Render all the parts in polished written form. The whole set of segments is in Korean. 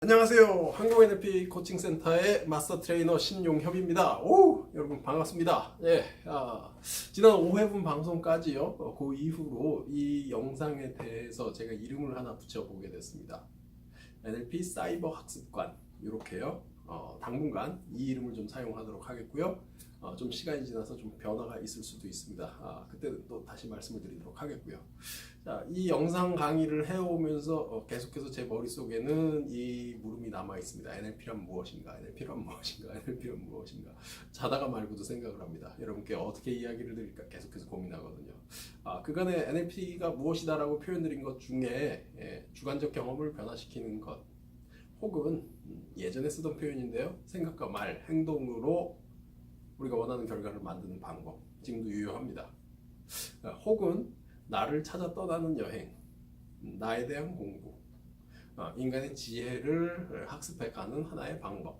안녕하세요. 한국NLP 코칭센터의 마스터 트레이너 신용협입니다. 여러분 반갑습니다. 지난 5회분 방송까지요. 그 이후로 이 영상에 대해서 제가 이름을 하나 붙여보게 됐습니다. NLP 사이버 학습관 이렇게요. 당분간 이 이름을 좀 사용하도록 하겠고요. 좀 시간이 지나서 좀 변화가 있을 수도 있습니다. 그때는 또 다시 말씀을 드리도록 하겠고요. 자, 이 영상 강의를 해오면서 계속해서 제 머릿속에는 이 물음이 남아 있습니다. NLP란 무엇인가? NLP란 무엇인가? NLP란 무엇인가? 자다가 말고도 생각을 합니다. 여러분께 어떻게 이야기를 드릴까 계속해서 고민하거든요. 그간의 NLP가 무엇이다라고 표현드린 것 중에 주관적 경험을 변화시키는 것, 혹은 예전에 쓰던 표현인데요. 생각과 말, 행동으로 우리가 원하는 결과를 만드는 방법, 지금도 유효합니다. 혹은 나를 찾아 떠나는 여행, 나에 대한 공부, 인간의 지혜를 학습해가는 하나의 방법,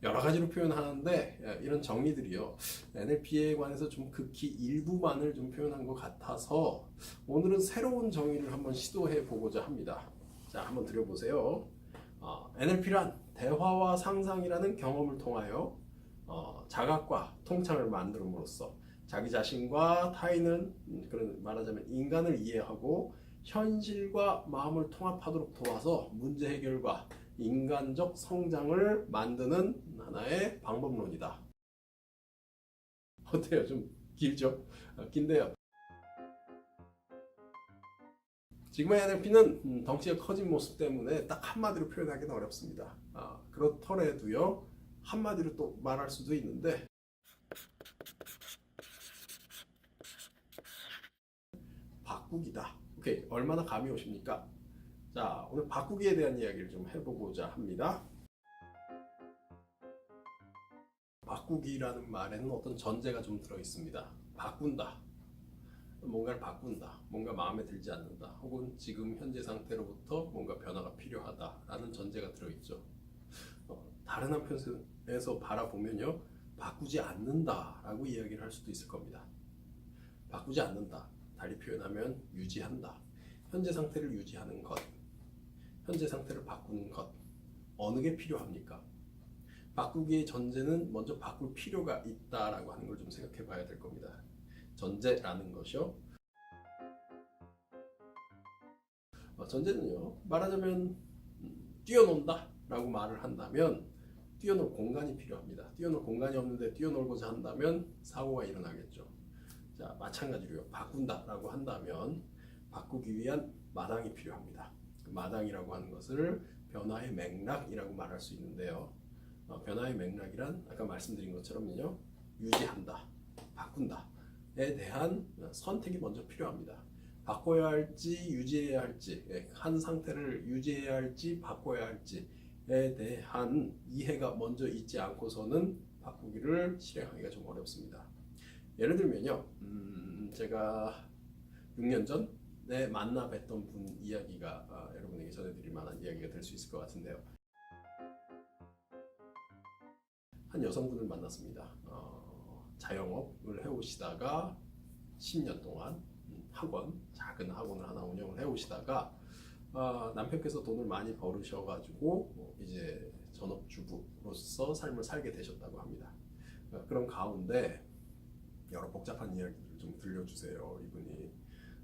여러 가지로 표현하는데 이런 정의들이요, NLP에 관해서 좀 극히 일부만을 좀 표현한 것 같아서 오늘은 새로운 정의를 한번 시도해 보고자 합니다. 자, 한번 들어보세요. NLP란 대화와 상상이라는 경험을 통하여 자각과 통찰을 만들음으로써 자기 자신과 타인은 그런 말하자면 인간을 이해하고 현실과 마음을 통합하도록 도와서 문제 해결과 인간적 성장을 만드는 하나의 방법론이다. 어때요? 좀 길죠? 긴데요. 지금의 NLP는 덩치가 커진 모습 때문에 딱 한마디로 표현하기는 어렵습니다. 그렇더라도요, 한마디로 또 말할 수도 있는데, 바꾸기다. 오케이, 얼마나 감이 오십니까? 자, 오늘 바꾸기에 대한 이야기를 좀 해보고자 합니다. 바꾸기라는 말에는 어떤 전제가 좀 들어있습니다. 바꾼다, 뭔가를 바꾼다, 뭔가 마음에 들지 않는다, 혹은 지금 현재 상태로부터 뭔가 변화가 필요하다라는 전제가 들어있죠. 다른 한편에서 바라보면요, 바꾸지 않는다라고 이야기를 할 수도 있을 겁니다. 바꾸지 않는다, 달리 표현하면 유지한다. 현재 상태를 유지하는 것, 현재 상태를 바꾸는 것, 어느 게 필요합니까? 바꾸기의 전제는 먼저 바꿀 필요가 있다라고 하는 걸 좀 생각해 봐야 될 겁니다. 전제라는 것이요. 전제는요, 말하자면 뛰어논다 라고 말을 한다면 뛰어놀 공간이 필요합니다. 뛰어놀 공간이 없는데 뛰어놀고자 한다면 사고가 일어나겠죠. 자, 마찬가지로요, 바꾼다라고 한다면 바꾸기 위한 마당이 필요합니다. 그 마당이라고 하는 것을 변화의 맥락이라고 말할 수 있는데요. 변화의 맥락이란 아까 말씀드린 것처럼요, 유지한다, 바꾼다에 대한 선택이 먼저 필요합니다. 바꿔야 할지 유지해야 할지, 한 상태를 유지해야 할지 바꿔야 할지에 대한 이해가 먼저 있지 않고서는 바꾸기를 실행하기가 좀 어렵습니다. 예를 들면요, 제가 6년 전에 만나 뵀던 분 이야기가 여러분에게 전해드릴 만한 이야기가 될 수 있을 것 같은데요. 한 여성분을 만났습니다. 자영업을 해오시다가 10년 동안 작은 학원을 하나 운영을 해오시다가 남편께서 돈을 많이 벌으셔가지고 이제 전업주부로서 삶을 살게 되셨다고 합니다. 그런 가운데 여러 복잡한 이야기를 좀 들려주세요. 이분이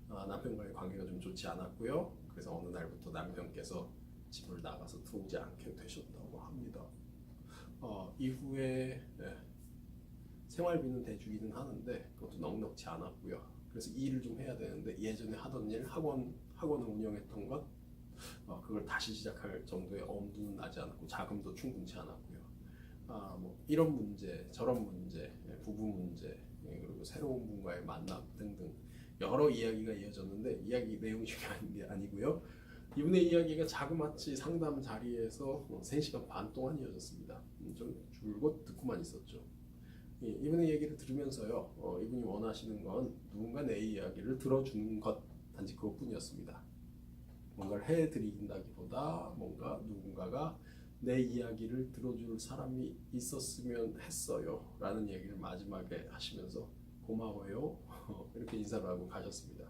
남편과의 관계가 좀 좋지 않았고요. 그래서 어느 날부터 남편께서 집을 나가서 들어오지 않게 되셨다고 합니다. 이후에 생활비는 대주기는 하는데 그것도 넉넉지 않았고요. 그래서 일을 좀 해야 되는데 예전에 하던 일, 학원을 운영했던 것, 그걸 다시 시작할 정도의 엄두는 나지 않았고 자금도 충분치 않았고요. 뭐 이런 문제, 저런 문제, 부부 문제, 그리고 새로운 분과의 만남 등등 여러 이야기가 이어졌는데 이야기 내용이 중요한 게 아니고요. 이분의 이야기가 자그마치 상담 자리에서 3시간 반 동안 이어졌습니다. 좀 줄곧 듣고만 있었죠. 이분의 얘기를 들으면서요, 이분이 원하시는 건 누군가 내 이야기를 들어주는 것, 단지 그것뿐이었습니다. 뭔가를 해드린다기보다 뭔가 누군가가 내 이야기를 들어줄 사람이 있었으면 했어요 라는 얘기를 마지막에 하시면서 고마워요 이렇게 인사를 하고 가셨습니다.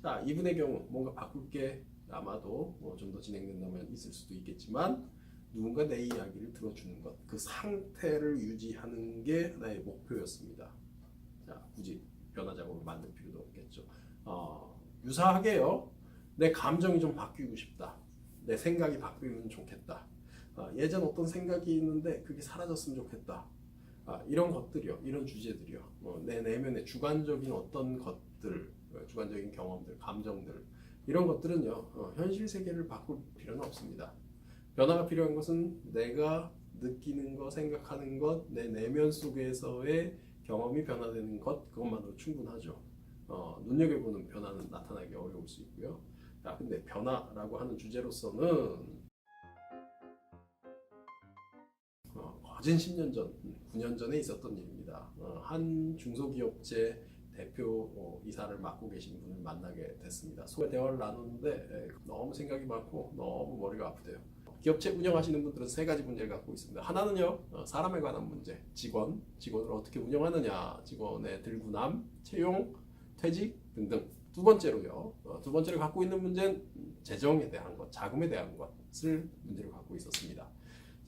자, 이분의 경우 뭔가 바꿀 게 아마도 좀 더 진행된다면 있을 수도 있겠지만 누군가 내 이야기를 들어주는 것, 그 상태를 유지하는 게 하나의 목표였습니다. 자, 굳이 변화 작업을 만들 필요도 없겠죠. 유사하게요. 내 감정이 좀 바뀌고 싶다. 내 생각이 바뀌면 좋겠다. 예전 어떤 생각이 있는데 그게 사라졌으면 좋겠다. 이런 것들이요. 이런 주제들이요. 내 내면의 주관적인 어떤 것들, 주관적인 경험들, 감정들 이런 것들은요. 현실 세계를 바꿀 필요는 없습니다. 변화가 필요한 것은 내가 느끼는 것, 생각하는 것, 내 내면 속에서의 경험이 변화되는 것, 그것만으로 충분하죠. 눈여겨보는 변화는 나타나기 어려울 수 있고요. 자, 근데 변화라고 하는 주제로서는 거진 10년 전, 9년 전에 있었던 일입니다. 한 중소기업체 대표 이사를 맡고 계신 분을 만나게 됐습니다. 소개 대화를 나누는데 너무 생각이 많고 너무 머리가 아프대요. 기업체 운영하시는 분들은 세 가지 문제를 갖고 있습니다. 하나는요, 사람에 관한 문제, 직원을 어떻게 운영하느냐, 직원의 들구남, 채용, 퇴직 등등. 두 번째로요, 두 번째로 갖고 있는 문제는 재정에 대한 것, 자금에 대한 것을 문제로 갖고 있었습니다.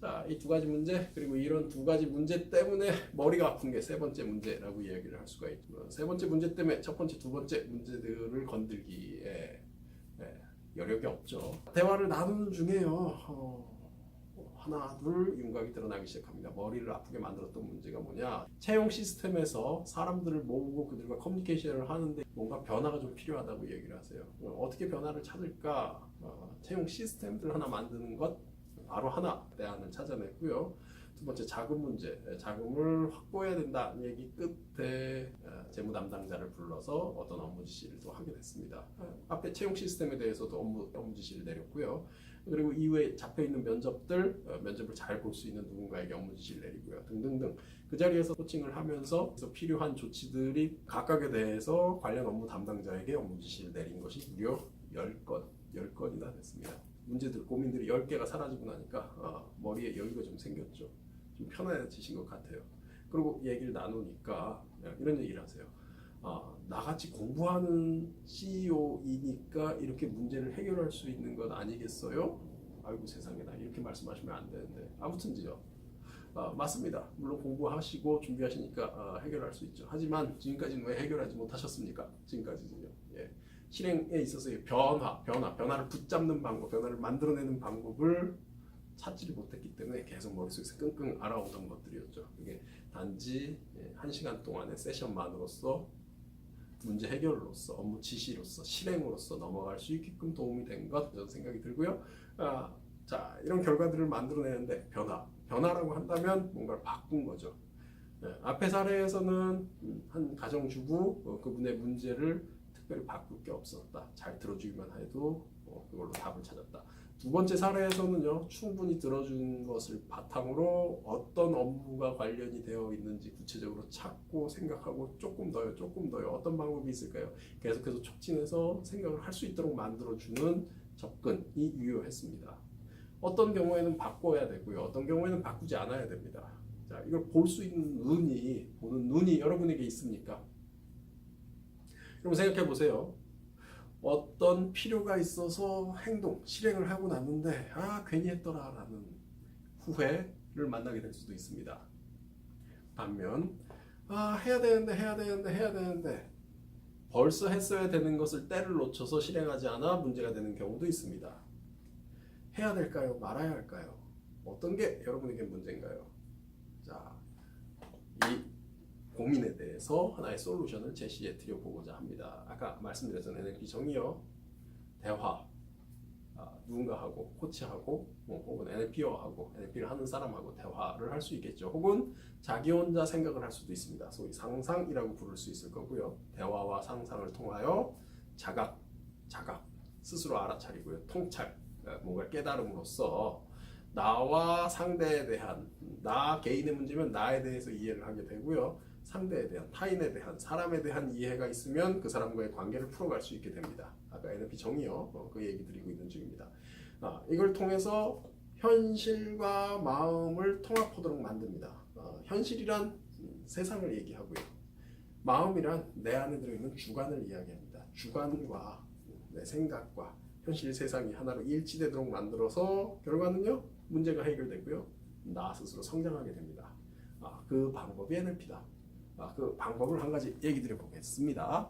자, 이 두 가지 문제, 그리고 이런 두 가지 문제 때문에 머리가 아픈 게 세 번째 문제라고 이야기를 할 수가 있죠. 세 번째 문제 때문에 첫 번째, 두 번째 문제들을 건들기에 여력이 없죠. 대화를 나누는 중에요. 하나, 둘 윤곽이 드러나기 시작합니다. 머리를 아프게 만들었던 문제가 뭐냐? 채용 시스템에서 사람들을 모으고 그들과 커뮤니케이션을 하는데 뭔가 변화가 좀 필요하다고 얘기를 하세요. 어떻게 변화를 찾을까? 채용 시스템들 하나 만드는 것 바로 하나 대안을 찾아냈고요. 두 번째 자금 문제, 자금을 확보해야 된다는 얘기 끝에 재무 담당자를 불러서 어떤 업무 지시를 또 하게 됐습니다. 앞에 채용 시스템에 대해서도 업무 지시를 내렸고요. 그리고 이후에 잡혀있는 면접을 잘 볼 수 있는 누군가에게 업무 지시를 내리고요. 등등등. 그 자리에서 코칭을 하면서 필요한 조치들이 각각에 대해서 관련 업무 담당자에게 업무 지시를 내린 것이 무려 10건이나 됐습니다. 문제들, 고민들이 10개가 사라지고 나니까 머리에 여유가 좀 생겼죠. 좀 편해지신 것 같아요. 그리고 얘기를 나누니까 이런 얘기를 하세요. 나같이 공부하는 CEO이니까 이렇게 문제를 해결할 수 있는 건 아니겠어요? 아이고 세상에나 이렇게 말씀하시면 안 되는데 아무튼지요. 맞습니다. 물론 공부하시고 준비하시니까 해결할 수 있죠. 하지만 지금까지는 왜 해결하지 못하셨습니까? 지금까지는요. 예. 실행에 있어서의 변화를 붙잡는 방법, 변화를 만들어내는 방법을 찾지를 못했기 때문에 계속 머릿속에서 끙끙 앓아오던 것들이었죠. 그게 단지 1시간 동안의 세션만으로서 문제 해결로서, 업무 지시로서, 실행으로서 넘어갈 수 있게끔 도움이 된 것 저는 생각이 들고요. 자, 이런 결과들을 만들어내는데 변화라고 한다면 뭔가를 바꾼 거죠. 앞의 사례에서는 한 가정주부 그분의 문제를 특별히 바꿀 게 없었다. 잘 들어주기만 해도 그걸로 답을 찾았다. 두 번째 사례에서는요, 충분히 들어준 것을 바탕으로 어떤 업무가 관련이 되어 있는지 구체적으로 찾고 생각하고 조금 더요, 어떤 방법이 있을까요? 계속해서 촉진해서 생각을 할 수 있도록 만들어주는 접근이 유효했습니다. 어떤 경우에는 바꿔야 되고요, 어떤 경우에는 바꾸지 않아야 됩니다. 자, 이걸 볼 수 있는 보는 눈이 여러분에게 있습니까? 여러분 생각해 보세요. 어떤 필요가 있어서 실행을 하고 났는데 괜히 했더라라는 후회를 만나게 될 수도 있습니다. 반면 해야 되는데 벌써 했어야 되는 것을 때를 놓쳐서 실행하지 않아 문제가 되는 경우도 있습니다. 해야 될까요? 말아야 할까요? 어떤 게 여러분에게 문제인가요? 자, 이 고민에 대해서 하나의 솔루션을 제시해 드려보고자 합니다. 아까 말씀드렸던 NLP 정의요, 대화, 누군가하고 코치하고 혹은 NLP어하고 NLP를 하는 사람하고 대화를 할 수 있겠죠. 혹은 자기 혼자 생각을 할 수도 있습니다. 소위 상상이라고 부를 수 있을 거고요. 대화와 상상을 통하여 자각, 스스로 알아차리고요. 통찰, 뭔가 깨달음으로써 나와 상대에 대한, 나 개인의 문제면 나에 대해서 이해를 하게 되고요. 상대에 대한, 타인에 대한, 사람에 대한 이해가 있으면 그 사람과의 관계를 풀어갈 수 있게 됩니다. 아까 NLP 정의요, 그 얘기 드리고 있는 중입니다. 이걸 통해서 현실과 마음을 통합하도록 만듭니다. 현실이란 세상을 얘기하고요. 마음이란 내 안에 들어있는 주관을 이야기합니다. 주관과 내 생각과 현실 세상이 하나로 일치되도록 만들어서 결과는요, 문제가 해결되고요. 나 스스로 성장하게 됩니다. 그 방법이 NLP다. 그 방법을 한 가지 얘기 드려 보겠습니다.